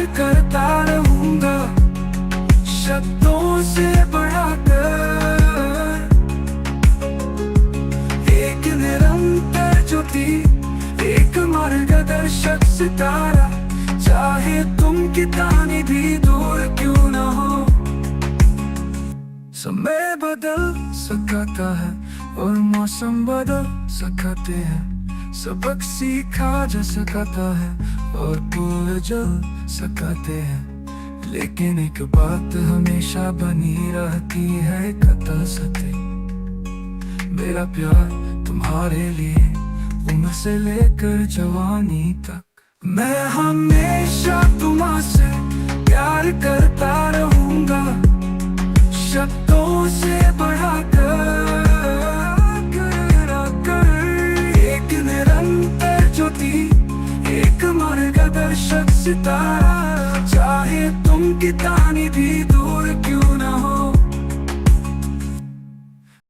प्यार करता रहूंगा शब्दों से बढ़ाकर। एक निरंतर ज्योति, एक मार्गदर्शक सितारा, चाहे तुम कितनी भी दूर क्यों न हो। समय बदल सकता है और मौसम बदल सकते हैं, सबक सीखा जा सकता है और भूल जा सकते हैं, लेकिन एक बात हमेशा बनी रहती है कतल सत्य। मेरा प्यार तुम्हारे लिए उम्र से लेकर जवानी तक, मैं हमेशा तुमसे प्यार करता रहूंगा शब्दों से बढ़ाकर। एक निरंतर ज्योति, एक मार्गदर्शक सितारा, चाहे तुम कितनी भी दूर क्यों